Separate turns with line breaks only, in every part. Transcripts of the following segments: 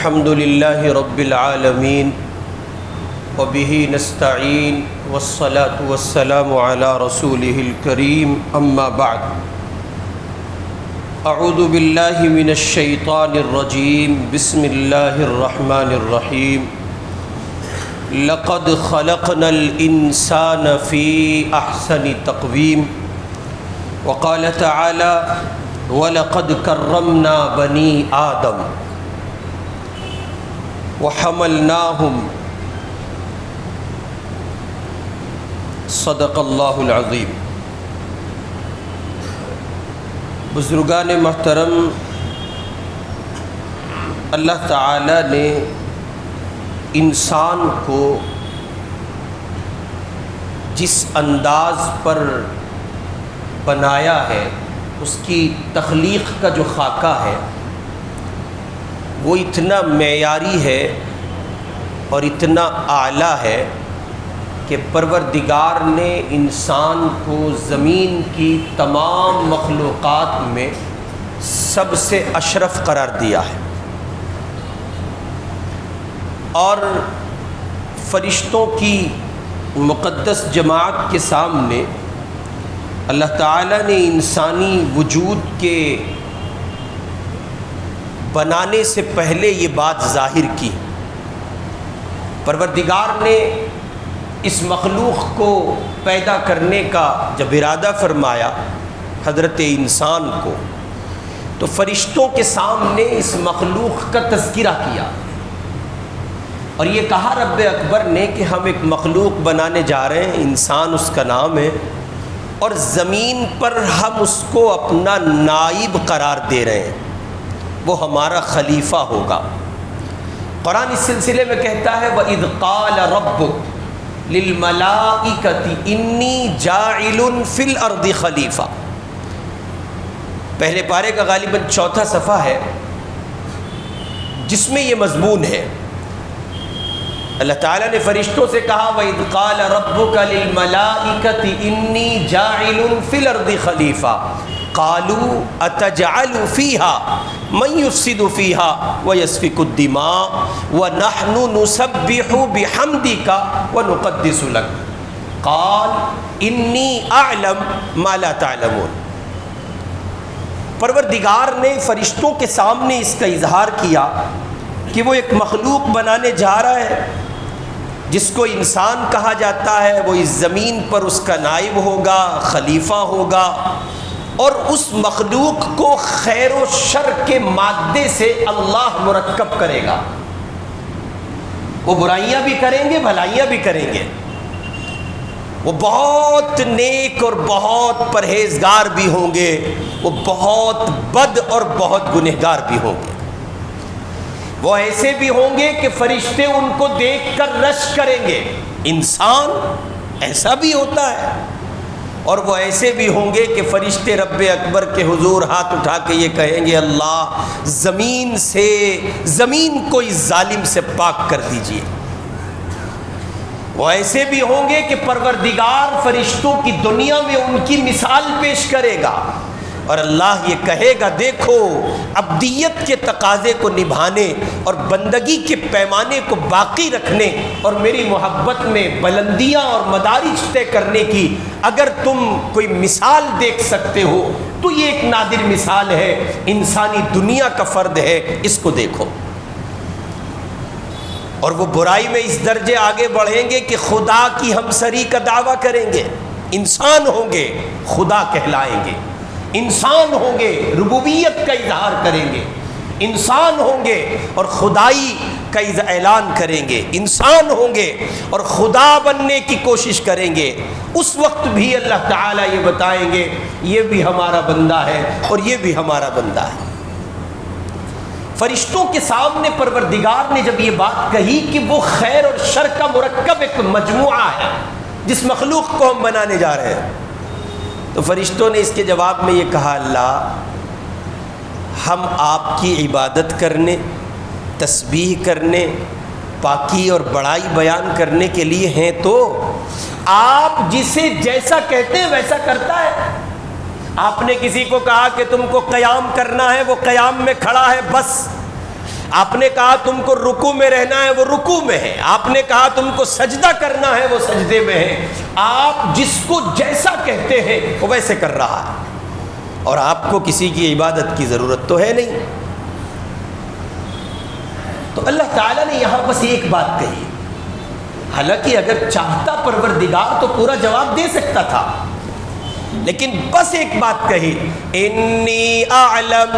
الحمد لله رب العالمين وبه نستعين والصلاة والسلام على رسوله الكريم أما بعد أعوذ بالله من الشيطان الرجيم بسم الله الرحمن الرحيم لقد خلقنا الإنسان في أحسن تقويم وقال تعالى وَلَقَدْ كَرَّمْنَا بَنِي آدَمَ وَحَمَلْنَاهُمْ صدق اللہ العظیم۔ بزرگان محترم، اللہ تعالی نے انسان کو جس انداز پر بنایا ہے، اس کی تخلیق کا جو خاکہ ہے وہ اتنا معیاری ہے اور اتنا اعلیٰ ہے کہ پروردگار نے انسان کو زمین کی تمام مخلوقات میں سب سے اشرف قرار دیا ہے، اور فرشتوں کی مقدس جماعت کے سامنے اللہ تعالیٰ نے انسانی وجود کے بنانے سے پہلے یہ بات ظاہر کی۔ پروردگار نے اس مخلوق کو پیدا کرنے کا جب ارادہ فرمایا حضرت انسان کو، تو فرشتوں کے سامنے اس مخلوق کا تذکرہ کیا، اور یہ کہا رب اکبر نے کہ ہم ایک مخلوق بنانے جا رہے ہیں، انسان اس کا نام ہے، اور زمین پر ہم اس کو اپنا نائب قرار دے رہے ہیں، وہ ہمارا خلیفہ ہوگا۔ قرآن اس سلسلے میں کہتا ہے وَإِذْ قَالَ رَبُّكَ لِلْمَلَائِكَةِ إِنِّي جَاعِلٌ فِي الْأَرْضِ خَلِيفَةً۔ پہلے پارے کا غالباً چوتھا صفحہ ہے جس میں یہ مضمون ہے۔ اللہ تعالیٰ نے فرشتوں سے کہا وَإِذْ قَالَ رَبُّكَ لِلْمَلَائِكَةِ إِنِّي جَاعِلٌ فِي الْأَرْضِ خَلِيفَةً قَالُوا أَتَجْعَلُ فِيهَا مَن يُفْسِدُ فِيهَا وَيَسْفِكُ الدِّمَاءَ وَنَحْنُ نُسَبِّحُ بِحَمْدِكَ وَنُقَدِّسُ لَكَ قَالَ إِنِّي أَعْلَمُ مَا لَا تَعْلَمُونَ۔ پروردگار نے فرشتوں کے سامنے اس کا اظہار کیا کہ وہ ایک مخلوق بنانے جا رہا ہے جس کو انسان کہا جاتا ہے، وہ اس زمین پر اس کا نائب ہوگا، خلیفہ ہوگا، اور اس مخلوق کو خیر و شر کے مادے سے اللہ مرکب کرے گا۔ وہ برائیاں بھی کریں گے، بھلائیاں بھی کریں گے، وہ بہت نیک اور بہت پرہیزگار بھی ہوں گے، وہ بہت بد اور بہت گنہگار بھی ہوں گے، وہ ایسے بھی ہوں گے کہ فرشتے ان کو دیکھ کر رشک کریں گے، انسان ایسا بھی ہوتا ہے، اور وہ ایسے بھی ہوں گے کہ فرشتے رب اکبر کے حضور ہاتھ اٹھا کے یہ کہیں گے اللہ زمین کو اس ظالم سے پاک کر دیجئے۔ وہ ایسے بھی ہوں گے کہ پروردگار فرشتوں کی دنیا میں ان کی مثال پیش کرے گا، اور اللہ یہ کہے گا دیکھو عبدیت کے تقاضے کو نبھانے اور بندگی کے پیمانے کو باقی رکھنے اور میری محبت میں بلندیاں اور مدارج طے کرنے کی اگر تم کوئی مثال دیکھ سکتے ہو تو یہ ایک نادر مثال ہے، انسانی دنیا کا فرد ہے، اس کو دیکھو۔ اور وہ برائی میں اس درجے آگے بڑھیں گے کہ خدا کی ہمسری کا دعویٰ کریں گے، انسان ہوں گے خدا کہلائیں گے، انسان ہوں گے ربوبیت کا اظہار کریں گے، انسان ہوں گے اور خدائی کا اعلان کریں گے، انسان ہوں گے اور خدا بننے کی کوشش کریں گے۔ اس وقت بھی اللہ تعالیٰ یہ بتائیں گے یہ بھی ہمارا بندہ ہے اور یہ بھی ہمارا بندہ ہے۔ فرشتوں کے سامنے پروردگار نے جب یہ بات کہی کہ وہ خیر اور شر کا مرکب ایک مجموعہ ہے جس مخلوق کو ہم بنانے جا رہے ہیں، تو فرشتوں نے اس کے جواب میں یہ کہا اللہ ہم آپ کی عبادت کرنے، تسبیح کرنے، پاکی اور بڑائی بیان کرنے کے لیے ہیں، تو آپ جسے جیسا کہتے ہیں ویسا کرتا ہے۔ آپ نے کسی کو کہا کہ تم کو قیام کرنا ہے، وہ قیام میں کھڑا ہے، بس آپ نے کہا تم کو رکوع میں رہنا ہے، وہ رکوع میں ہے، آپ نے کہا تم کو سجدہ کرنا ہے، وہ سجدے میں ہے، آپ جس کو جیسا کہتے ہیں وہ ویسے کر رہا ہے، اور آپ کو کسی کی عبادت کی ضرورت تو ہے نہیں۔ تو اللہ تعالیٰ نے یہاں بس ایک بات کہی، حالانکہ اگر چاہتا پروردگار تو پورا جواب دے سکتا تھا، لیکن بس ایک بات کہی، انی اعلم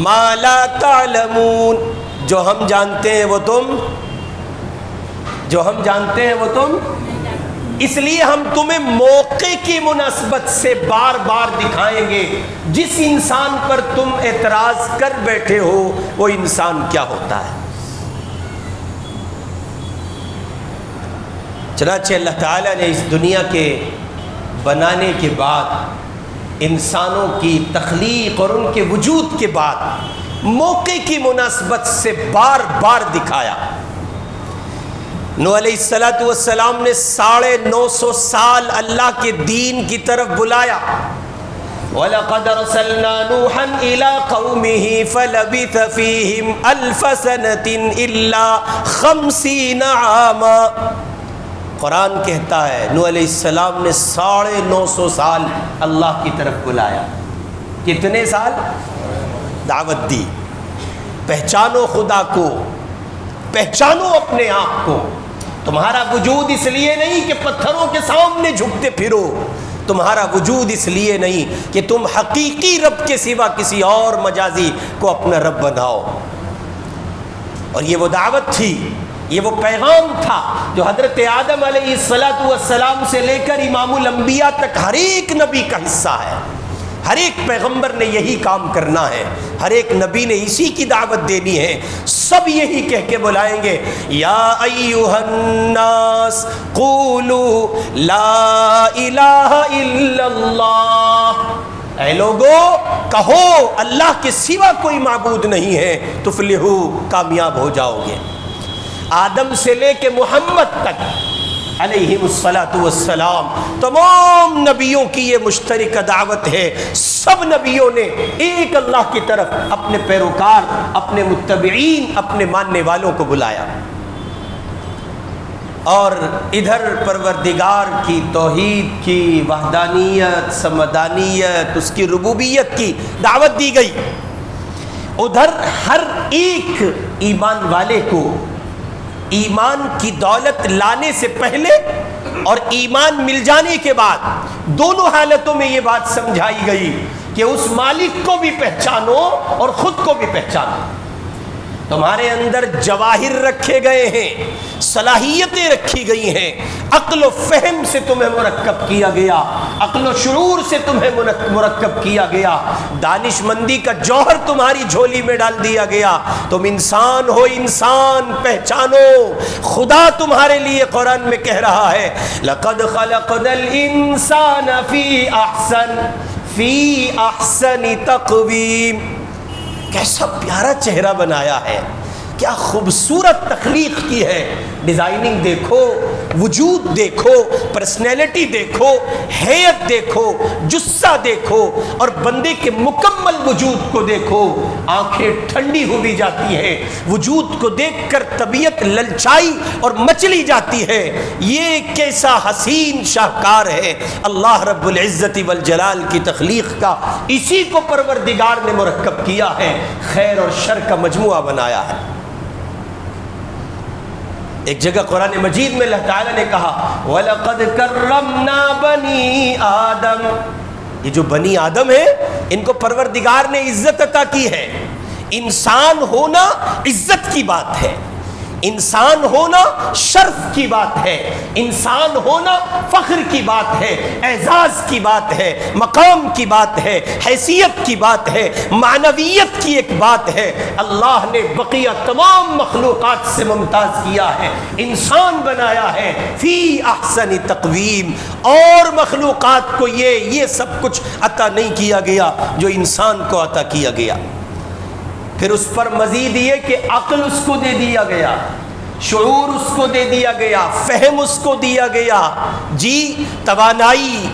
ما لا تعلمون، جو ہم جانتے ہیں وہ تم، اس لیے ہم تمہیں موقع کی مناسبت سے بار بار دکھائیں گے جس انسان پر تم اعتراض کر بیٹھے ہو وہ انسان کیا ہوتا ہے۔ چنانچہ اللہ تعالیٰ نے اس دنیا کے بنانے کے بعد، انسانوں کی تخلیق اور ان کے وجود کے بعد موقع کی مناسبت سے بار بار دکھایا۔ نوح علیہ السلام نے 950 سال اللہ کے دین کی طرف بلایا۔ وَلَقَدْ أَرْسَلْنَا نُوحًا إِلَىٰ قَوْمِهِ فَلَبِثَ فِيهِمْ أَلْفَ سَنَةٍ إِلَّا 50 عَامًا۔ قرآن کہتا ہے نوح علیہ السلام نے 950 سال اللہ کی طرف بلایا۔ کتنے سال؟ دعوت دی، پہچانو خدا کو، پہچانو اپنے آپ کو۔ تمہارا وجود اس لیے نہیں کہ پتھروں کے سامنے جھکتے پھرو، تمہارا وجود اس لیے نہیں کہ تم حقیقی رب کے سوا کسی اور مجازی کو اپنا رب بناؤ۔ اور یہ وہ دعوت تھی، یہ وہ پیغام تھا جو حضرت آدم علیہ السلام سے لے کر امام الانبیاء تک ہر ایک نبی کا حصہ ہے۔ ہر ایک پیغمبر نے یہی کام کرنا ہے، ہر ایک نبی نے اسی کی دعوت دینی ہے۔ سب یہی کہہ کے بلائیں گے، یا ایھا الناس قولوا لا الہ الا اللہ، اے لوگو کہو اللہ کے سوا کوئی معبود نہیں ہے، تفلحو، کامیاب ہو جاؤ گے۔ آدم سے لے کے محمد تک علیہ السلام تمام نبیوں کی یہ مشترکہ دعوت ہے۔ سب نبیوں نے ایک اللہ کی طرف اپنے پیروکار، اپنے متبعین، اپنے ماننے والوں کو بلایا، اور ادھر پروردگار کی توحید کی، وحدانیت، سمدانیت، اس کی ربوبیت کی دعوت دی گئی۔ ادھر ہر ایک ایمان والے کو ایمان کی دولت لانے سے پہلے اور ایمان مل جانے کے بعد دونوں حالتوں میں یہ بات سمجھائی گئی کہ اس مالک کو بھی پہچانو اور خود کو بھی پہچانو۔ تمہارے اندر جواہر رکھے گئے ہیں، صلاحیتیں رکھی گئی ہیں، عقل و فہم سے تمہیں مرکب کیا گیا، عقل و شعور سے تمہیں مرکب کیا گیا، دانش مندی کا جوہر تمہاری جھولی میں ڈال دیا گیا۔ تم انسان ہو، انسان پہچانو۔ خدا تمہارے لیے قرآن میں کہہ رہا ہے، لَقَدْ خَلَقْنَا الْإِنسَانَ فِي أَحْسَنِ تَقْوِيمٍ۔ کیسا پیارا چہرہ بنایا ہے، کیا خوبصورت تخلیق کی ہے۔ ڈیزائننگ دیکھو، وجود دیکھو، پرسنالٹی دیکھو، حیت دیکھو، جثہ دیکھو، اور بندے کے مکمل وجود کو دیکھو، آنکھیں ٹھنڈی ہوئی جاتی ہیں، وجود کو دیکھ کر طبیعت للچائی اور مچلی جاتی ہے۔ یہ کیسا حسین شاہکار ہے اللہ رب العزت والجلال کی تخلیق کا۔ اسی کو پروردگار نے مرکب کیا ہے، خیر اور شر کا مجموعہ بنایا ہے۔ ایک جگہ قرآن مجید میں اللہ تعالیٰ نے کہا، وَلَقَدْ كَرَّمْنَا بَنِي آدم، یہ جو بنی آدم ہے ان کو پروردگار نے عزت عطا کی ہے۔ انسان ہونا عزت کی بات ہے، انسان ہونا شرف کی بات ہے، انسان ہونا فخر کی بات ہے، اعزاز کی بات ہے، مقام کی بات ہے، حیثیت کی بات ہے، معنویت کی ایک بات ہے۔ اللہ نے بقیہ تمام مخلوقات سے ممتاز کیا ہے، انسان بنایا ہے فی احسن تقویم، اور مخلوقات کو یہ سب کچھ عطا نہیں کیا گیا جو انسان کو عطا کیا گیا۔ پھر اس پر مزید یہ کہ عقل اس کو دے دیا گیا، شعور اس کو دے دیا گیا، فہم اس کو دیا گیا، جی توانائی،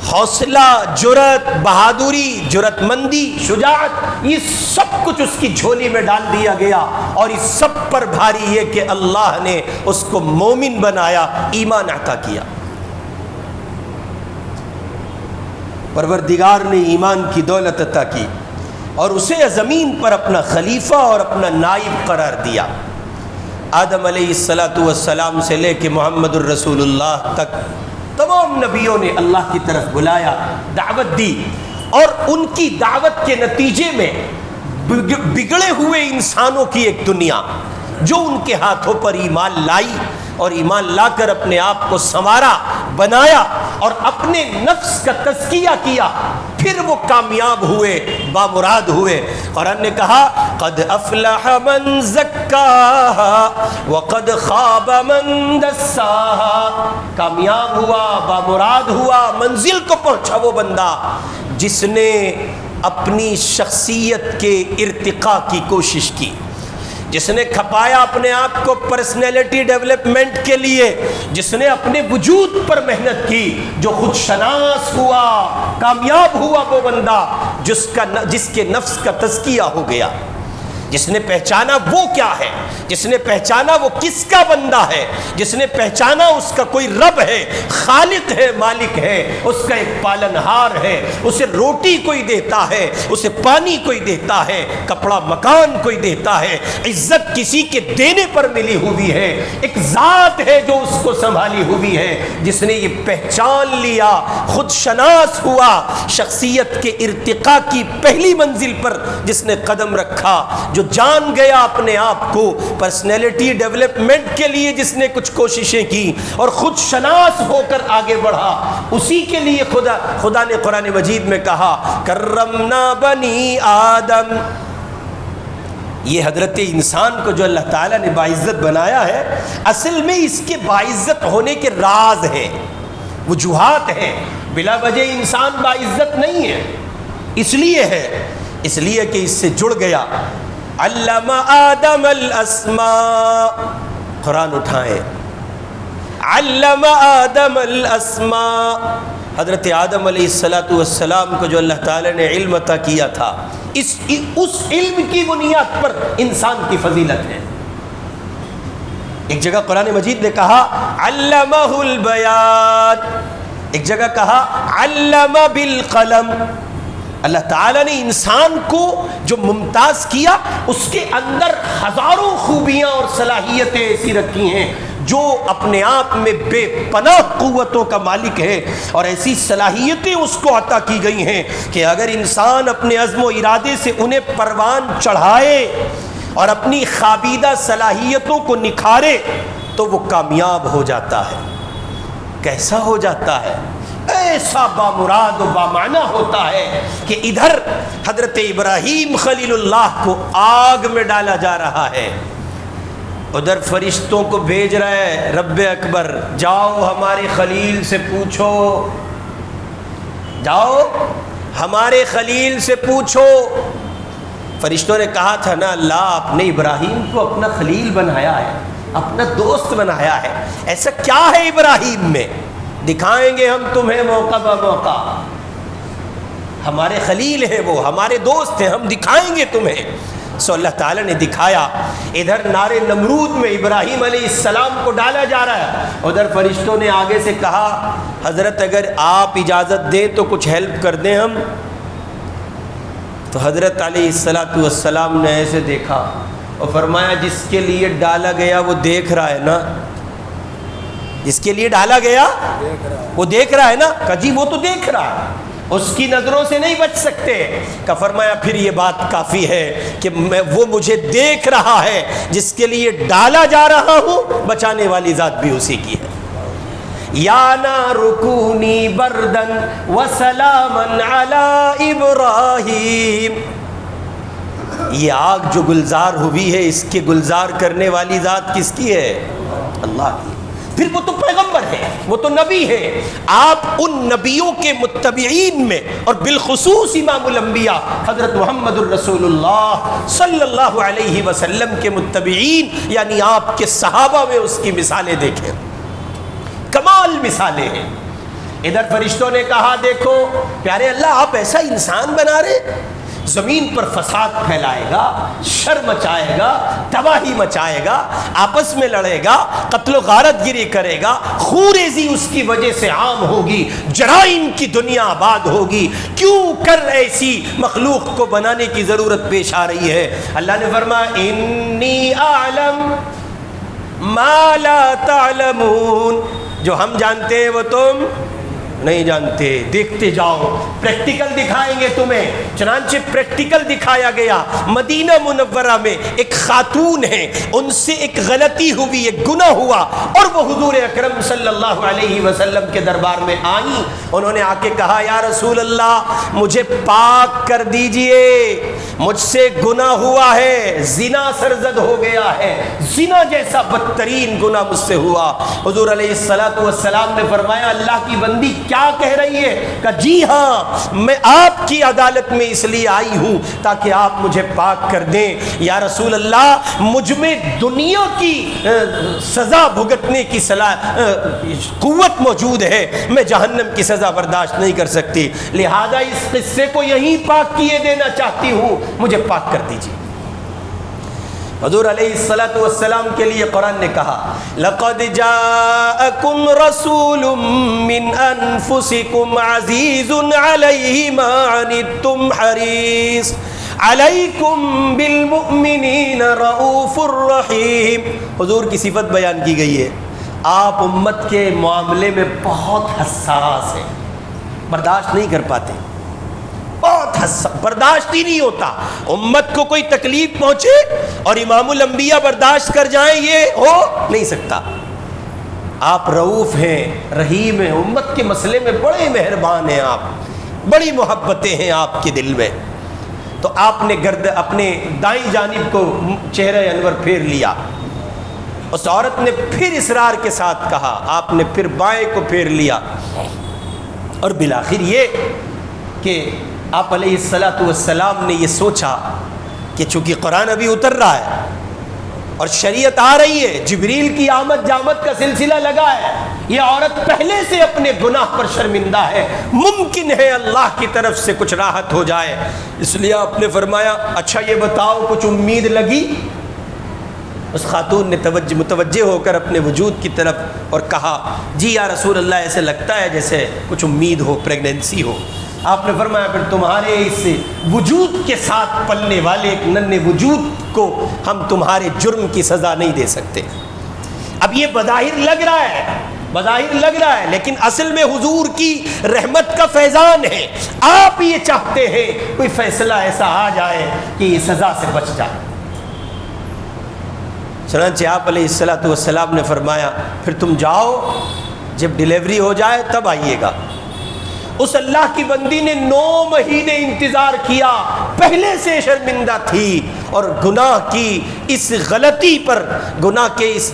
حوصلہ، جرأت، بہادری، جرأت مندی، شجاعت، یہ سب کچھ اس کی جھولی میں ڈال دیا گیا، اور اس سب پر بھاری یہ کہ اللہ نے اس کو مومن بنایا، ایمان عطا کیا۔ پروردگار نے ایمان کی دولت عطا کی اور اسے زمین پر اپنا خلیفہ اور اپنا نائب قرار دیا۔ آدم علیہ السلام سے لے کے محمد الرسول اللہ تک تمام نبیوں نے اللہ کی طرف بلایا، دعوت دی، اور ان کی دعوت کے نتیجے میں بگڑے ہوئے انسانوں کی ایک دنیا جو ان کے ہاتھوں پر ایمان لائی اور ایمان لا کر اپنے آپ کو سنوارا، بنایا اور اپنے نفس کا تزکیہ کیا، پھر وہ کامیاب ہوئے، بامراد ہوئے۔ قرآن نے کہا قد افلح من زکاہا وقد خاب من دساہا، کامیاب ہوا، بامراد ہوا، منزل کو پہنچا وہ بندہ جس نے اپنی شخصیت کے ارتقاء کی کوشش کی، جس نے کھپایا اپنے آپ کو پرسنالٹی ڈیولپمنٹ کے لیے، جس نے اپنے وجود پر محنت کی، جو خود شناس ہوا، کامیاب ہوا وہ بندہ جس کے نفس کا تزکیہ ہو گیا، جس نے پہچانا وہ کیا ہے، جس نے پہچانا وہ کس کا بندہ ہے، جس نے پہچانا اس کا کوئی رب ہے، خالق ہے، مالک ہے، اس کا ایک پالنہار ہے، اسے روٹی کوئی دیتا ہے، اسے پانی کوئی دیتا ہے، کپڑا مکان کوئی دیتا ہے، عزت کسی کے دینے پر ملی ہوئی ہے، ایک ذات ہے جو اس کو سنبھالی ہوئی ہے۔ جس نے یہ پہچان لیا، خود شناس ہوا، شخصیت کے ارتقاء کی پہلی منزل پر جس نے قدم رکھا، جو جان گیا اپنے آپ کو پرسنالٹی ڈیولپمنٹ کے لیے، جس نے کچھ کوششیں کی اور خود شناس ہو کر آگے بڑھا، اسی کے لیے خدا نے قرآن مجید میں کہا کرمنا بنی آدم۔ یہ حضرت انسان کو جو اللہ تعالیٰ نے باعزت بنایا ہے، اصل میں اس کے باعزت ہونے کے راز ہیں، وجوہات ہیں۔ بلا وجہ انسان باعزت نہیں ہے، اس لیے کہ اس سے جڑ گیا۔ علم آدم الاسماء، قرآن اٹھائیں، علم آدم الاسماء، حضرت آدم علیہ السلام کو جو اللہ تعالی نے علم عطا کیا تھا، اس علم کی بنیاد پر انسان کی فضیلت ہے۔ ایک جگہ قرآن مجید نے کہا علمہ البیان، ایک جگہ کہا علم بالقلم۔ اللہ تعالیٰ نے انسان کو جو ممتاز کیا، اس کے اندر ہزاروں خوبیاں اور صلاحیتیں ایسی رکھی ہیں جو اپنے آپ میں بے پناہ قوتوں کا مالک ہے، اور ایسی صلاحیتیں اس کو عطا کی گئی ہیں کہ اگر انسان اپنے عزم و ارادے سے انہیں پروان چڑھائے اور اپنی خوابیدہ صلاحیتوں کو نکھارے تو وہ کامیاب ہو جاتا ہے۔ کیسا ہو جاتا ہے؟ ایسا بامراد و بامعنی ہوتا ہے کہ ادھر حضرت ابراہیم خلیل اللہ کو آگ میں ڈالا جا رہا ہے، ادھر فرشتوں کو بھیج رہا ہے رب اکبر، جاؤ ہمارے خلیل سے پوچھو، جاؤ ہمارے خلیل سے پوچھو۔ فرشتوں نے کہا تھا نا، اللہ آپ نے ابراہیم کو اپنا خلیل بنایا ہے، اپنا دوست بنایا ہے، ایسا کیا ہے ابراہیم میں؟ دکھائیں گے ہم تمہیں موقع بہ موقع، ہمارے خلیل ہیں وہ، ہمارے دوست ہیں، ہم دکھائیں گے تمہیں۔ سو اللہ تعالیٰ نے دکھایا۔ ادھر نار نمرود میں ابراہیم علیہ السلام کو ڈالا جا رہا ہے، ادھر فرشتوں نے آگے سے کہا حضرت اگر آپ اجازت دیں تو کچھ ہیلپ کر دیں ہم۔ تو حضرت علیہ السلام نے ایسے دیکھا اور فرمایا جس کے لیے ڈالا گیا وہ دیکھ رہا ہے نا، جس کے لیے ڈالا گیا وہ دیکھ رہا ہے نا، کہ جی وہ تو دیکھ رہا ہے، اس کی نظروں سے نہیں بچ سکتے۔ کہ فرمایا پھر یہ بات کافی ہے کہ وہ مجھے دیکھ رہا ہے، جس کے لیے ڈالا جا رہا ہوں بچانے والی ذات بھی اسی کی ہے۔ یا نار کونی بردن وسلاما علی ابراہیم، یہ آگ جو گلزار ہوئی ہے اس کے گلزار کرنے والی ذات کس کی ہے؟ اللہ کی۔ پھر وہ تو پیغمبر ہے، وہ تو نبی ہے، آپ ان نبیوں کے متبعین میں اور بالخصوص امام الانبیاء حضرت محمد الرسول اللہ صلی اللہ علیہ وسلم کے متبعین یعنی آپ کے صحابہ میں اس کی مثالیں دیکھیں، کمال مثالیں ہیں۔ ادھر فرشتوں نے کہا دیکھو پیارے اللہ آپ ایسا انسان بنا رہے زمین پر فساد پھیلائے گا، شر مچائے گا، تباہی مچائے گا، آپس میں لڑے گا، قتل و غارت گیری کرے گا، خوریزی اس کی وجہ سے عام ہوگی، جرائم کی دنیا آباد ہوگی، کیوں کر ایسی مخلوق کو بنانے کی ضرورت پیش آ رہی ہے؟ اللہ نے فرمایا انی اعلم ما لا تعلمون، جو ہم جانتے ہیں وہ تم نہیں جانتے، دیکھتے جاؤ، پریکٹیکل دکھائیں گے تمہیں۔ چنانچہ پریکٹیکل دکھایا گیا۔ مدینہ منورہ میں ایک خاتون ہے، ان سے ایک غلطی ہوئی، ایک گناہ ہوا، اور وہ حضور اکرم صلی اللہ علیہ وسلم کے دربار میں آئیں۔ انہوں نے آ کے کہا یا رسول اللہ مجھے پاک کر دیجئے، مجھ سے گناہ ہوا ہے، زنا سرزد ہو گیا ہے، زنا جیسا بدترین گناہ مجھ سے ہوا۔ حضور علیہ السلام نے فرمایا اللہ کی بندی کیا کہہ رہی ہے؟ کہ جی ہاں میں آپ کی عدالت میں اس لیے آئی ہوں تاکہ آپ مجھے پاک کر دیں۔ یا رسول اللہ مجھ میں دنیا کی سزا بھگتنے کی قوت موجود ہے، میں جہنم کی سزا برداشت نہیں کر سکتی، لہذا اس قصے کو یہیں پاک کیے دینا چاہتی ہوں، مجھے پاک کر دیجیے۔ حضور علیہ السلام کے لیے قرآن نے کہا لَقَدْ جَاءَكُمْ رَسُولٌ مِّنْ أَنفُسِكُمْ عَزِيزٌ عَلَيْهِ مَا عَنِتُّمْ حَرِيصٌ عَلَيْكُمْ بِالْمُؤْمِنِينَ رَءُوفٌ رَحِيمٌ۔ حضور کی صفت بیان کی گئی ہے، آپ امت کے معاملے میں بہت حساس ہیں، برداشت نہیں کر پاتے، بہت برداشت ہی نہیں ہوتا۔ امت کو کوئی تکلیف پہنچے اور امام الانبیاء برداشت کر جائیں، یہ ہو نہیں سکتا۔ آپ رؤوف ہیں، رحیم ہیں، امت کے مسئلے میں بڑے مہربان ہیں، آپ بڑی محبتیں ہیں آپ کے دل میں۔ تو آپ نے اپنے دائیں جانب کو چہرہ انور پھیر لیا، اس عورت نے پھر اصرار کے ساتھ کہا، آپ نے پھر بائیں کو پھیر لیا، اور بالآخر یہ کہ آپ علیہ السلام نے یہ سوچا کہ چونکہ قرآن ابھی اتر رہا ہے اور شریعت آ رہی ہے، جبریل کی آمد جامد کا سلسلہ لگا ہے، یہ عورت پہلے سے اپنے گناہ پر شرمندہ ہے، ممکن ہے اللہ کی طرف سے کچھ راحت ہو جائے، اس لیے آپ نے فرمایا اچھا یہ بتاؤ کچھ امید لگی؟ اس خاتون نے متوجہ ہو کر اپنے وجود کی طرف اور کہا جی یا رسول اللہ ایسے لگتا ہے جیسے کچھ امید ہو، پریگننسی ہو۔ آپ نے فرمایا پھر تمہارے اس وجود کے ساتھ پلنے والے ایک ننھے وجود کو ہم تمہارے جرم کی سزا نہیں دے سکتے۔ اب یہ بظاہر لگ رہا ہے لیکن اصل میں حضور کی رحمت کا فیضان ہے، آپ یہ چاہتے ہیں کوئی فیصلہ ایسا آ جائے کہ یہ سزا سے بچ جائے۔ چنانچہ آپ علیہ السلام نے فرمایا پھر تم جاؤ، جب ڈیلیوری ہو جائے تب آئیے گا۔ اس اللہ کی بندی نے 9 مہینے انتظار کیا، پہلے سے شرمندہ تھی اور گناہ کی اس غلطی پر، گناہ کے اس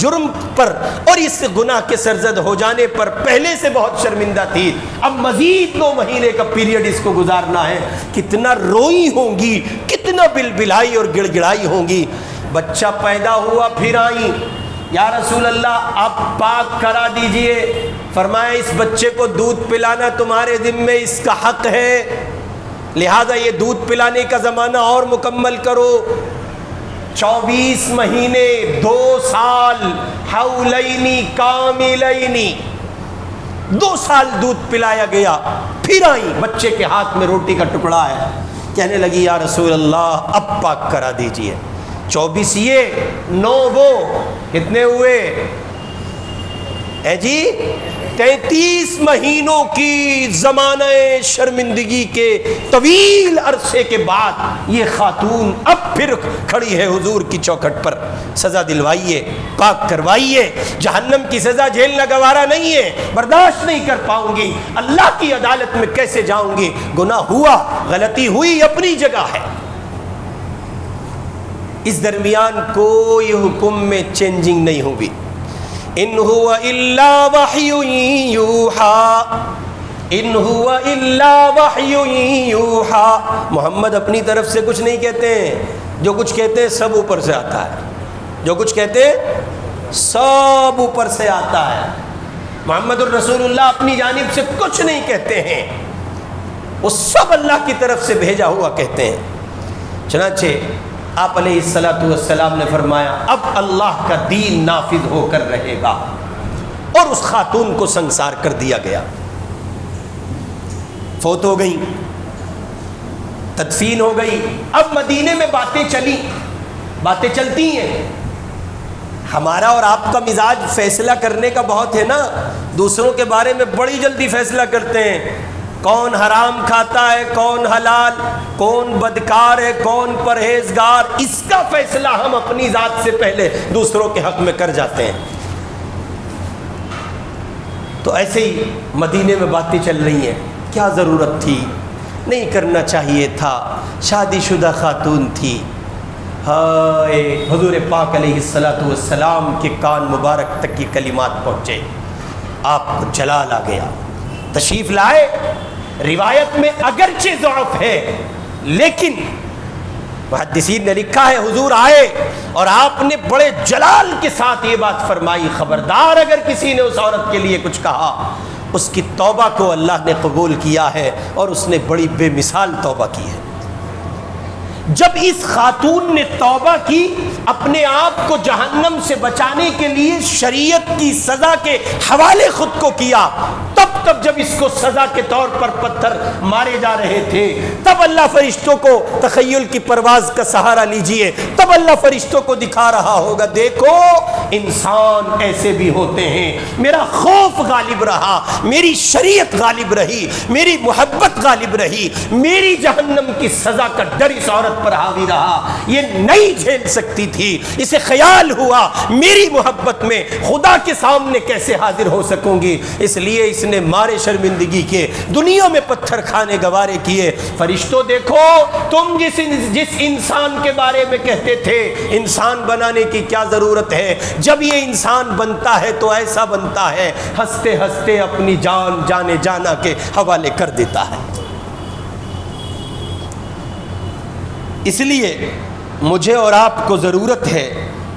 جرم پر اور اس گناہ کے سرزد ہو جانے پر پہلے سے بہت شرمندہ تھی، اب مزید 9 مہینے کا پیریڈ اس کو گزارنا ہے۔ کتنا روئی ہوں گی، کتنا بلبلائی اور گڑ گڑائی ہوں گی۔ بچہ پیدا ہوا پھر آئی، یا رسول اللہ آپ پاک کرا دیجئے۔ فرمایا اس بچے کو دودھ پلانا تمہارے ذمے، اس کا حق ہے، لہذا یہ دودھ پلانے کا زمانہ اور مکمل کرو۔ 24 مہینے، 2 سال، حولینی کاملینی، 2 سال دودھ پلایا گیا، پھر آئی، بچے کے ہاتھ میں روٹی کا ٹکڑا ہے، کہنے لگی یا رسول اللہ اب پاک کرا دیجئے۔ 24 یہ، 9 وہ، کتنے ہوئے جی 33 مہینوں کی زمانہ شرمندگی کے طویل عرصے کے بعد یہ خاتون اب پھر کھڑی ہے حضور کی چوکھٹ پر۔ سزا دلوائیے، پاک کروائیے، جہنم کی سزا جھیلنا گوارا نہیں ہے، برداشت نہیں کر پاؤں گی، اللہ کی عدالت میں کیسے جاؤں گی؟ گناہ ہوا، غلطی ہوئی، اپنی جگہ ہے۔ اس درمیان کوئی حکم میں چینجنگ نہیں ہوئی۔ ان هو الا وحی یوحی، ان هو الا وحی یوحی، محمد اپنی طرف سے کچھ نہیں کہتے ہیں، جو کچھ کہتے ہیں سب اوپر سے آتا ہے، جو کچھ کہتے ہیں سب اوپر سے آتا ہے۔ محمد الرسول اللہ اپنی جانب سے کچھ نہیں کہتے ہیں، وہ سب اللہ کی طرف سے بھیجا ہوا کہتے ہیں۔ چنانچہ آپ علیہ الصلوۃ والسلام نے فرمایا اب اللہ کا دین نافذ ہو کر رہے گا، اور اس خاتون کو سنسار کر دیا گیا، فوت ہو گئی، تدفین ہو گئی۔ اب مدینے میں باتیں چلتی ہیں۔ ہمارا اور آپ کا مزاج فیصلہ کرنے کا بہت ہے نا، دوسروں کے بارے میں بڑی جلدی فیصلہ کرتے ہیں، کون حرام کھاتا ہے، کون حلال، کون بدکار ہے، کون پرہیزگار، اس کا فیصلہ ہم اپنی ذات سے پہلے دوسروں کے حق میں کر جاتے ہیں۔ تو ایسے ہی مدینے میں باتیں چل رہی ہیں، کیا ضرورت تھی، نہیں کرنا چاہیے تھا، شادی شدہ خاتون تھی۔ ہائے، حضور پاک علیہ الصلوۃ والسلام کے کان مبارک تک یہ کلمات پہنچے، آپ کو جلال آ گیا، تشریف لائے۔ روایت میں اگرچہ ضعف ہے، لیکن محدثین نے لکھا ہے حضور آئے اور آپ نے بڑے جلال کے ساتھ یہ بات فرمائی، خبردار اگر کسی نے اس عورت کے لیے کچھ کہا، اس کی توبہ کو اللہ نے قبول کیا ہے، اور اس نے بڑی بے مثال توبہ کی ہے۔ جب اس خاتون نے توبہ کی، اپنے آپ کو جہنم سے بچانے کے لیے شریعت کی سزا کے حوالے خود کو کیا، تب جب اس کو سزا کے طور پر پتھر مارے جا رہے تھے، تب اللہ فرشتوں کو تخیل کی پرواز کا سہارا لیجئے، تب اللہ فرشتوں کو دکھا رہا ہوگا دیکھو انسان ایسے بھی ہوتے ہیں، میرا خوف غالب رہا، میری شریعت غالب رہی، میری محبت غالب رہی، میری جہنم کی سزا کا ڈر اس عورت پر حاوی رہا، یہ نہیں جھیل سکتی تھی، اسے خیال ہوا میری محبت میں خدا کے سامنے کیسے حاضر ہو سکوں گی، اس لیے اس نے مارے شرمندگی کے، دنیا میں پتھر کھانے گوارے کیے۔ فرشتوں دیکھو تم جس انسان کے بارے میں کہتے تھے انسان بنانے کی کیا ضرورت ہے، جب یہ انسان بنتا ہے تو ایسا بنتا ہے، ہنستے ہنستے اپنی جان جانے جانا کے حوالے کر دیتا ہے۔ اس لیے مجھے اور آپ کو ضرورت ہے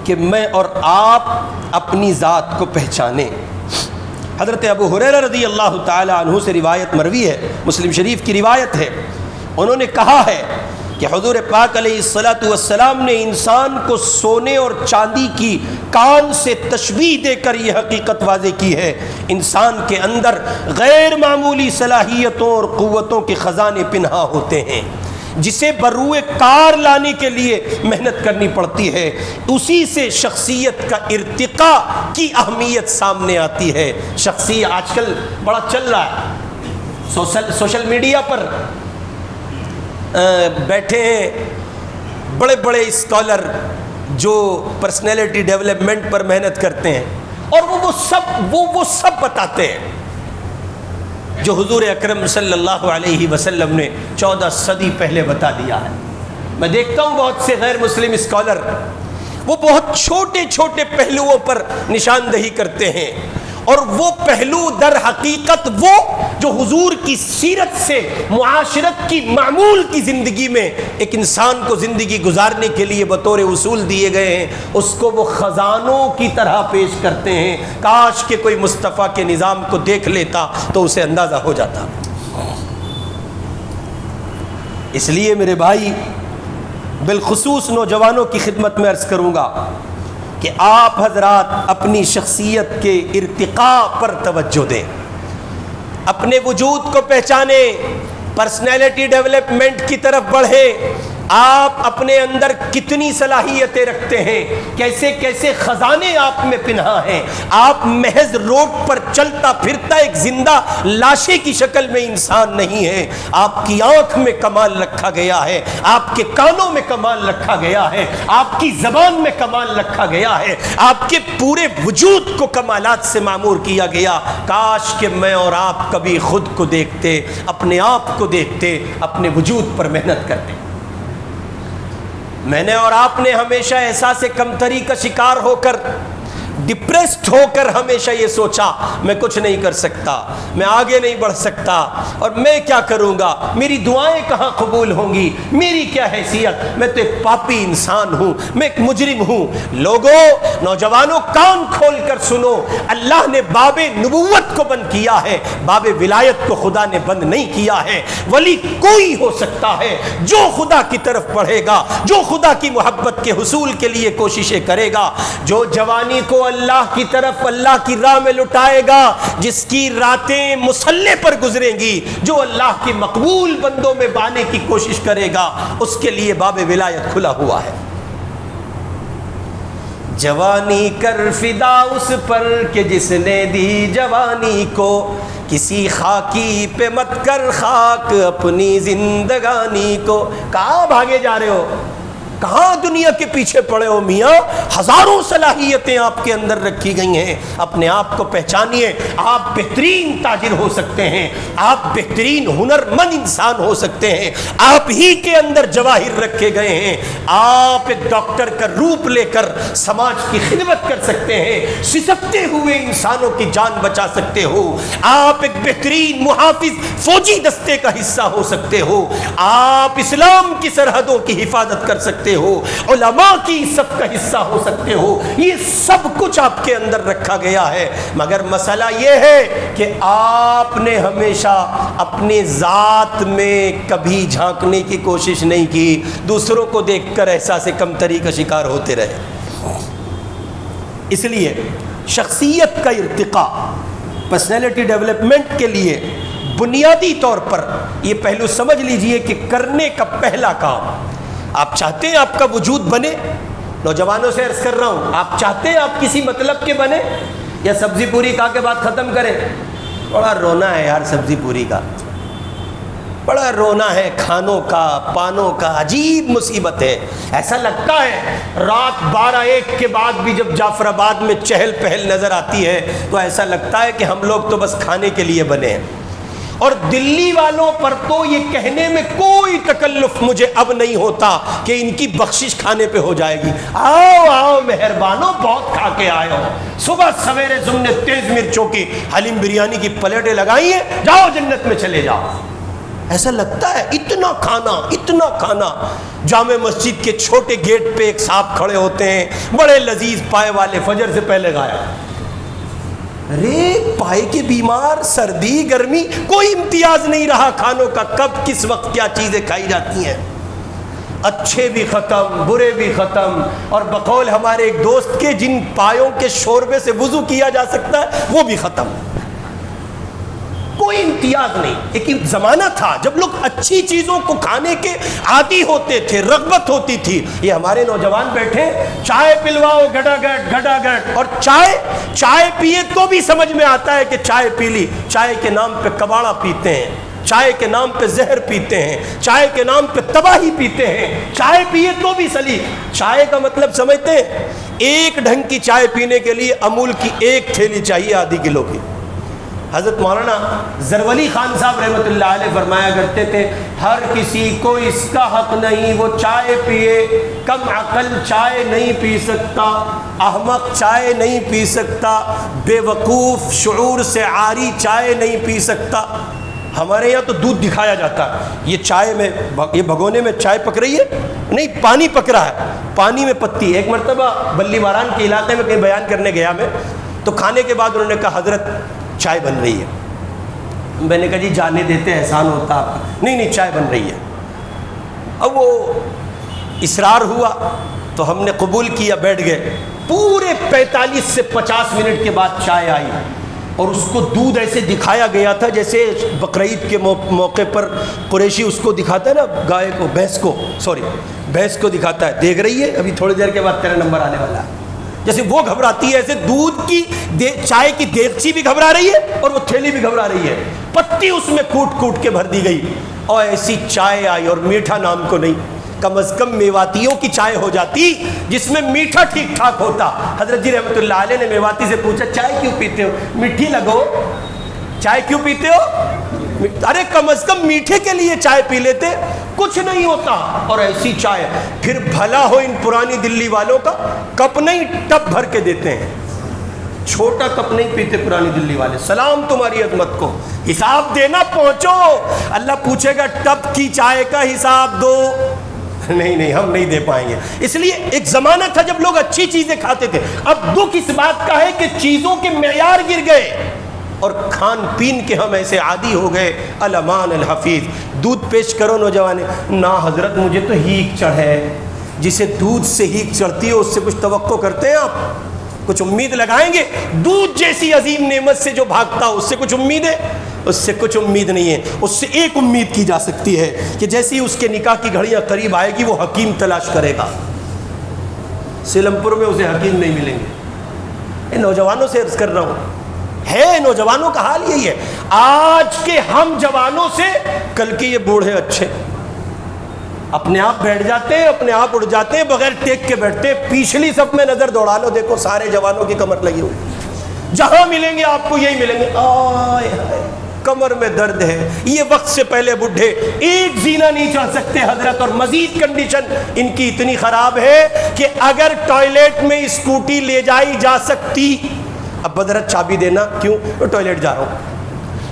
کہ میں اور آپ اپنی ذات کو پہچانیں۔ حضرت ابو ہریرہ رضی اللہ تعالی عنہ سے روایت مروی ہے، مسلم شریف کی روایت ہے، انہوں نے کہا ہے کہ حضور پاک علیہ الصلوۃ والسلام نے انسان کو سونے اور چاندی کی کان سے تشبیہ دے کر یہ حقیقت واضح کی ہے، انسان کے اندر غیر معمولی صلاحیتوں اور قوتوں کے خزانے پنہاں ہوتے ہیں، جسے بروئے کار لانے کے لیے محنت کرنی پڑتی ہے، اسی سے شخصیت کا ارتقاء کی اہمیت سامنے آتی ہے۔ شخصیت آج کل بڑا چل رہا ہے، سوشل میڈیا پر بیٹھے ہیں بڑے بڑے اسکالر جو پرسنالٹی ڈیولپمنٹ پر محنت کرتے ہیں، اور وہ سب بتاتے ہیں جو حضور اکرم صلی اللہ علیہ وسلم نے 14 صدی پہلے بتا دیا ہے۔ میں دیکھتا ہوں بہت سے غیر مسلم اسکالر وہ بہت چھوٹے چھوٹے پہلوؤں پر نشاندہی کرتے ہیں، اور وہ پہلو در حقیقت وہ جو حضور کی سیرت سے معاشرت کی معمول کی زندگی میں ایک انسان کو زندگی گزارنے کے لیے بطور اصول دیے گئے ہیں، اس کو وہ خزانوں کی طرح پیش کرتے ہیں۔ کاش کہ کوئی مصطفیٰ کے نظام کو دیکھ لیتا تو اسے اندازہ ہو جاتا۔ اس لیے میرے بھائی، بالخصوص نوجوانوں کی خدمت میں عرض کروں گا کہ آپ حضرات اپنی شخصیت کے ارتقاء پر توجہ دیں، اپنے وجود کو پہچانیں، پرسنالٹی ڈیولپمنٹ کی طرف بڑھیں۔ آپ اپنے اندر کتنی صلاحیتیں رکھتے ہیں، کیسے کیسے خزانے آپ میں پنہاں ہیں۔ آپ محض روڈ پر چلتا پھرتا ایک زندہ لاشے کی شکل میں انسان نہیں ہے، آپ کی آنکھ میں کمال رکھا گیا ہے، آپ کے کانوں میں کمال رکھا گیا ہے، آپ کی زبان میں کمال رکھا گیا ہے، آپ کے پورے وجود کو کمالات سے معمور کیا گیا۔ کاش کہ میں اور آپ کبھی خود کو دیکھتے، اپنے آپ کو دیکھتے، اپنے وجود پر محنت کرتے۔ میں نے اور آپ نے ہمیشہ احساس کمتری کا شکار ہو کر ڈپریسڈ ہو کر ہمیشہ یہ سوچا میں کچھ نہیں کر سکتا، میں آگے نہیں بڑھ سکتا، اور میں کیا کروں گا، میری دعائیں کہاں قبول ہوں گی، میری کیا حیثیت، میں تو ایک پاپی انسان ہوں، میں ایک مجرم ہوں۔ لوگوں، نوجوانوں، کان کھول کر سنو، اللہ نے باب نبوت کو بند کیا ہے، باب ولایت کو خدا نے بند نہیں کیا ہے۔ ولی کوئی ہو سکتا ہے جو خدا کی طرف بڑھے گا، جو خدا کی محبت کے حصول کے لیے کوششیں کرے گا، جو جوانی کو اللہ کی طرف، اللہ کی راہ میں لٹائے گا، جس کی راتیں مصلے پر گزریں گی، جو اللہ کی مقبول بندوں میں بانے کی کوشش کرے گا، اس کے لیے باب ولایت کھلا ہوا ہے۔ جوانی کر فدا اس پر کہ جس نے دی جوانی کو، کسی خاکی پہ مت کر خاک اپنی زندگانی کو۔ کہاں بھاگے جا رہے ہو، کہاں دنیا کے پیچھے پڑے ہو میاں؟ ہزاروں صلاحیتیں آپ کے اندر رکھی گئی ہیں، اپنے آپ کو پہچانیے۔ آپ بہترین تاجر ہو سکتے ہیں، آپ بہترین ہنرمند انسان ہو سکتے ہیں، آپ ہی کے اندر جواہر رکھے گئے ہیں۔ آپ ایک ڈاکٹر کا روپ لے کر سماج کی خدمت کر سکتے ہیں، سسکتے ہوئے انسانوں کی جان بچا سکتے ہو۔ آپ ایک بہترین محافظ فوجی دستے کا حصہ ہو سکتے ہو، آپ اسلام کی سرحدوں کی حفاظت کر سکتے ہو، علماء کی صف کا حصہ ہو سکتے ہو۔ یہ سب کچھ آپ کے اندر رکھا گیا ہے، مگر مسئلہ یہ ہے کہ آپ نے ہمیشہ اپنی ذات میں کبھی جھانکنے کی کوشش نہیں کی، دوسروں کو دیکھ کر احساس کمتری کا شکار ہوتے رہے۔ اس لیے شخصیت کا ارتقاء، پرسنالٹی ڈیولپمنٹ کے لیے بنیادی طور پر یہ پہلو سمجھ لیجئے کہ کرنے کا پہلا کام، آپ چاہتے ہیں آپ کا وجود بنے، نوجوانوں سے عرض کر رہا ہوں، آپ چاہتے ہیں آپ کسی مطلب کے بنے، یا سبزی پوری کھا کے بات ختم کریں؟ بڑا رونا ہے یار سبزی پوری کا، بڑا رونا ہے کھانوں کا، پانوں کا، عجیب مصیبت ہے۔ ایسا لگتا ہے رات 12-1 کے بعد بھی جب جعفر آباد میں چہل پہل نظر آتی ہے تو ایسا لگتا ہے کہ ہم لوگ تو بس کھانے کے لیے بنے ہیں۔ اور دلی والوں پر تو یہ کہنے میں کوئی تکلف مجھے اب نہیں ہوتا کہ ان کی بخشش کھانے پہ ہو جائے گی۔ آؤ آؤ مہربانوں، بہت کھا کے آئے ہو، صبح سویرے تم نے تیز مرچوں کی حلیم بریانی کی پلیٹیں لگائی ہیں، جاؤ جنت میں چلے جاؤ۔ ایسا لگتا ہے اتنا کھانا، اتنا کھانا۔ جامع مسجد کے چھوٹے گیٹ پہ ایک صاحب کھڑے ہوتے ہیں، بڑے لذیذ پائے والے، فجر سے پہلے غائب۔ ارے پائے کے بیمار، سردی گرمی، کوئی امتیاز نہیں رہا کھانوں کا، کب کس وقت کیا چیزیں کھائی جاتی ہیں، اچھے بھی ختم، برے بھی ختم۔ اور بقول ہمارے ایک دوست کے، جن پایوں کے شوربے سے وضو کیا جا سکتا ہے وہ بھی ختم، کوئی امتیاز نہیں۔ ایک زمانہ تھا جب لوگ اچھی چیزوں کو کھانے کے عادی ہوتے تھے، رغبت ہوتی تھی۔ یہ ہمارے نوجوان بیٹھے، چائے پلواؤ گھٹا گھٹ گھٹا گھٹ، اور چائے پیے تو بھی سمجھ میں آتا ہے کہ چائے پی لی، چائے کے نام پہ کباڑا پیتے ہیں، چائے کے نام پہ زہر پیتے ہیں، چائے کے نام پہ تباہی پیتے ہیں، چائے پیے تو بھی سلی۔ چائے کا مطلب سمجھتے ہیں؟ ایک ڈھنگ کی چائے پینے کے لیے امول کی ایک تھیلی چاہیے آدھی کلو کی۔ حضرت مولانا زرولی خان صاحب رحمۃ اللہ علیہ فرمایا کرتے تھے، ہر کسی کو اس کا حق نہیں وہ چائے پیے، کم عقل چائے نہیں پی سکتا، احمق چائے نہیں پی سکتا، بے وقوف شعور سے عاری چائے نہیں پی سکتا۔ ہمارے یہاں تو دودھ دکھایا جاتا ہے، یہ چائے میں، یہ بھگونے میں چائے پک رہی ہے، نہیں پانی پک رہا ہے، پانی میں پتی۔ ایک مرتبہ بلی ماران کے علاقے میں کہیں بیان کرنے گیا میں، تو کھانے کے بعد انہوں نے کہا حضرت چائے بن رہی ہے۔ میں نے کہا جی جانے دیتے احسان ہوتا آپ کا۔ نہیں چائے بن رہی ہے۔ اب وہ اصرار ہوا تو ہم نے قبول کیا، بیٹھ گئے۔ پورے 45 سے 50 منٹ کے بعد چائے آئی، اور اس کو دودھ ایسے دکھایا گیا تھا جیسے بقرعید کے موقع پر قریشی اس کو دکھاتا ہے نا، گائے کو، بھینس کو دکھاتا ہے، دیکھ رہی ہے ابھی تھوڑی دیر کے بعد تیرا نمبر آنے والا ہے، جیسے وہ گھبراتی ہے ایسے دودھ کی چائے کی دیگچی بھی گھبرا رہی ہے اور وہ تھیلی بھی گھبرا رہی ہے۔ پتی اس میں کوٹ کوٹ کے بھر دی گئی، اور ایسی چائے آئی، اور میٹھا نام کو نہیں، کم از کم میواتیوں کی چائے ہو جاتی جس میں میٹھا ٹھیک ٹھاک ہوتا۔ حضرت جی رحمۃ اللہ علیہ نے میواتی سے پوچھا چائے کیوں پیتے ہو؟ میٹھی لگو، چائے کیوں پیتے ہو؟ ارے کم از کم میٹھے کے لیے چائے پی لیتے، کچھ نہیں ہوتا۔ اور ایسی چائے، پھر بھلا ہو ان پرانی دلی والوں کا، کپ نہیں ٹب بھر کے دیتے ہیں، چھوٹا کپ نہیں پیتے پرانی دلی والے. سلام تمہاری عظمت کو, حساب دینا پہنچو. اللہ پوچھے گا ٹب کی چائے کا حساب دو. نہیں ہم نہیں دے پائیں گے. اس لیے ایک زمانہ تھا جب لوگ اچھی چیزیں کھاتے تھے. اب دکھ اس بات کا ہے کہ چیزوں کے معیار گر گئے اور کھان پین کے ہم ایسے عادی ہو گئے. الامان الحفیظ, دودھ پیش کرو نوجوانے, نا حضرت مجھے تو ہیک چڑھے. جسے دودھ سے ہیک چڑھتی ہے اس سے کچھ توقع کرتے ہیں آپ؟ کچھ امید لگائیں گے؟ دودھ جیسی عظیم نعمت سے جو بھاگتا اس سے کچھ امید ہے؟ اس سے کچھ امید نہیں ہے. اس سے ایک امید کی جا سکتی ہے کہ جیسی اس کے نکاح کی گھڑیاں قریب آئے گی وہ حکیم تلاش کرے گا. سیلم پور میں اسے حکیم نہیں ملیں گے. نوجوانوں سے عرض کر رہا ہوں, ہے نوجوانوں کا حال یہی ہے. آج کے ہم جوانوں سے کل کے یہ بوڑھے اچھے, اپنے آپ بیٹھ جاتے ہیں, اپنے آپ اڑ جاتے ہیں, بغیر ٹیک کے بیٹھتے ہیں. پچھلی صف میں نظر دوڑا لو, دیکھو سارے جوانوں کی کمر لگی ہوئی, جہاں ملیں گے آپ کو یہی ملیں گے. آئے ہائے کمر میں درد ہے. یہ وقت سے پہلے بڈھے ایک زینہ نہیں چڑھ سکتے حضرت, اور مزید کنڈیشن ان کی اتنی خراب ہے کہ اگر ٹوائلٹ میں اسکوٹی لے جائی جا سکتی, اب بدرت چابی دینا, کیوں؟ ٹوائلٹ جا رہا ہوں.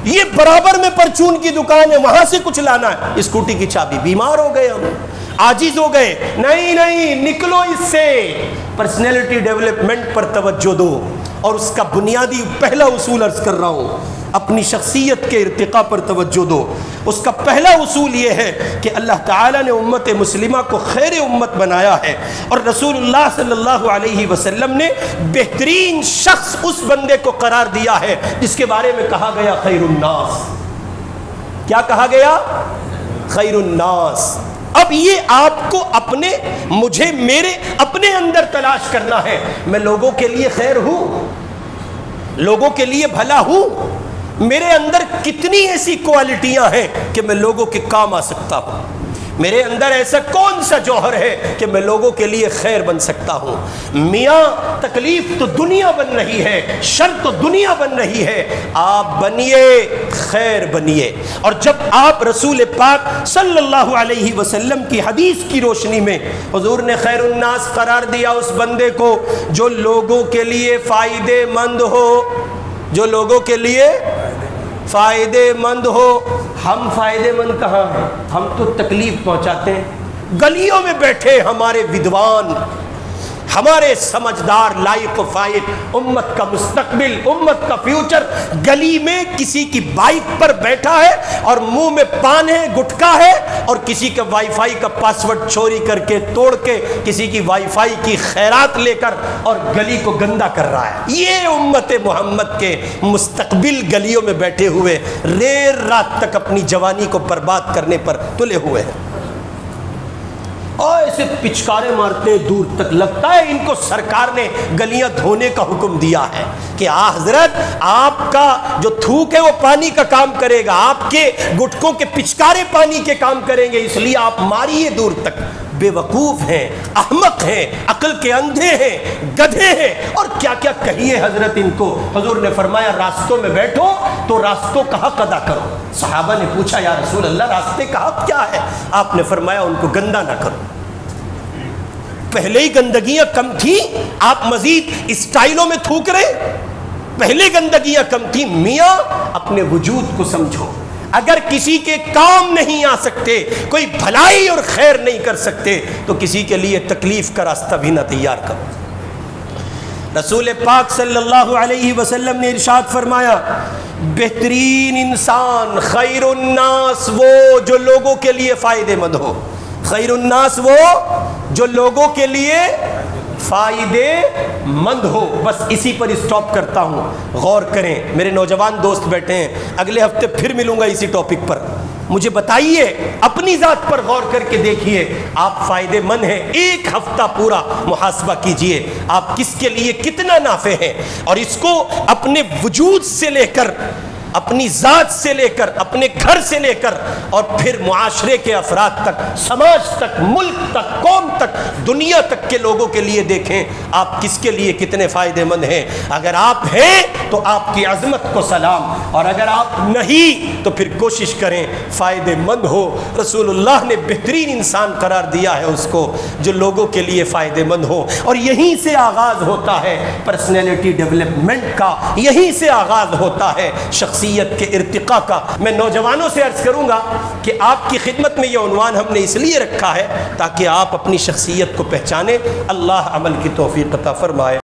یہ برابر میں پرچون کی دکان ہے, وہاں سے کچھ لانا ہے, اسکوٹی کی چابی. بیمار ہو گئے ہم, عاجز ہو گئے. نہیں نکلو اس سے. پرسنالٹی ڈیولپمنٹ پر توجہ دو, اور اس کا بنیادی پہلا اصول عرض کر رہا ہوں, اپنی شخصیت کے ارتقاء پر توجہ دو. اس کا پہلا اصول یہ ہے کہ اللہ تعالیٰ نے امت مسلمہ کو خیر امت بنایا ہے, اور رسول اللہ صلی اللہ علیہ وسلم نے بہترین شخص اس بندے کو قرار دیا ہے جس کے بارے میں کہا گیا خیر الناس. کیا کہا گیا؟ خیر الناس. اب یہ آپ کو اپنے, مجھے, میرے اپنے اندر تلاش کرنا ہے. میں لوگوں کے لیے خیر ہوں, لوگوں کے لیے بھلا ہوں؟ میرے اندر کتنی ایسی کوالٹیاں ہیں کہ میں لوگوں کے کام آ سکتا ہوں؟ میرے اندر ایسا کون سا جوہر ہے کہ میں لوگوں کے لیے خیر بن سکتا ہوں؟ میاں تکلیف تو دنیا بن رہی ہے, شر تو دنیا بن رہی ہے, آپ بنیے, خیر بنیے. اور جب آپ رسول پاک صلی اللہ علیہ وسلم کی حدیث کی روشنی میں, حضور نے خیر الناس قرار دیا اس بندے کو جو لوگوں کے لیے فائدے مند ہو, جو لوگوں کے لیے فائدے مند ہو. ہم فائدے مند کہاں ہیں؟ ہم تو تکلیف پہنچاتے ہیں. گلیوں میں بیٹھے ہمارے ودوان, ہمارے سمجھدار, لائق و فائد, امت کا مستقبل, امت کا فیوچر, گلی میں کسی کی بائک پر بیٹھا ہے اور منہ میں پان ہے, گٹکا ہے, اور کسی کا وائی فائی کا پاسورڈ چوری کر کے, توڑ کے, کسی کی وائی فائی کی خیرات لے کر اور گلی کو گندا کر رہا ہے. یہ امت محمد کے مستقبل گلیوں میں بیٹھے ہوئے دیر رات تک اپنی جوانی کو برباد کرنے پر تلے ہوئے ہیں. اور ایسے پچکارے مارتے دور تک, لگتا ہے ان کو سرکار نے گلیاں دھونے کا حکم دیا ہے کہ حضرت آپ کا جو تھوک ہے وہ پانی کا کام کرے گا, آپ کے گٹکوں کے پچکارے پانی کے کام کریں گے, اس لیے آپ ماریے دور تک. بے وقوف ہیں, احمق ہیں, عقل کے اندھے ہیں, گدھے ہیں, اور کیا کیا کہیے حضرت ان کو. حضور نے فرمایا راستوں میں بیٹھو تو راستوں کا حق ادا کرو. صحابہ نے پوچھا یا رسول اللہ راستے کا حق کیا ہے؟ آپ نے فرمایا ان کو گندا نہ کرو. پہلے ہی گندگیاں کم تھی, آپ مزید اسٹائلوں میں تھوک رہے. پہلے گندگیاں کم تھی. میاں اپنے وجود کو سمجھو. اگر کسی کے کام نہیں آ سکتے, کوئی بھلائی اور خیر نہیں کر سکتے, تو کسی کے لیے تکلیف کا راستہ بھی نہ تیار کرو. رسول پاک صلی اللہ علیہ وسلم نے ارشاد فرمایا بہترین انسان, خیر الناس وہ جو لوگوں کے لیے فائدے مند ہو. خیر الناس وہ جو لوگوں کے لیے فائدے مند ہو. بس اسی پر اسٹاپ کرتا ہوں. غور کریں, میرے نوجوان دوست بیٹھے ہیں, اگلے ہفتے پھر ملوں گا اسی ٹاپک پر. مجھے بتائیے, اپنی ذات پر غور کر کے دیکھیے, آپ فائدے مند ہیں؟ ایک ہفتہ پورا محاسبہ کیجئے, آپ کس کے لیے کتنا نافع ہیں, اور اس کو اپنے وجود سے لے کر اپنی ذات سے لے کر، اپنے گھر سے لے کر، اور پھر معاشرے کے افراد تک، سماج تک، ملک تک، قوم تک، دنیا تک کے لوگوں کے لیے دیکھیں آپ کس کے لیے کتنے فائدہ مند ہیں۔ اگر آپ ہیں تو آپ کی عظمت کو سلام، اور اگر آپ نہیں تو پھر کوشش کریں فائدہ مند ہو۔ رسول اللہ نے بہترین انسان قرار دیا ہے اس کو جو لوگوں کے لیے فائدہ مند ہو، اور یہیں سے آغاز ہوتا ہے پرسنالٹی ڈیولپمنٹ کا، یہیں سے آغاز ہوتا ہے شخصیت کے ارتقاء کا۔ میں نوجوانوں سے عرض کروں گا کہ آپ کی خدمت میں یہ عنوان ہم نے اس لیے رکھا ہے تاکہ آپ اپنی شخصیت کو پہچانیں۔ اللہ عمل کی توفیق عطا فرمائے۔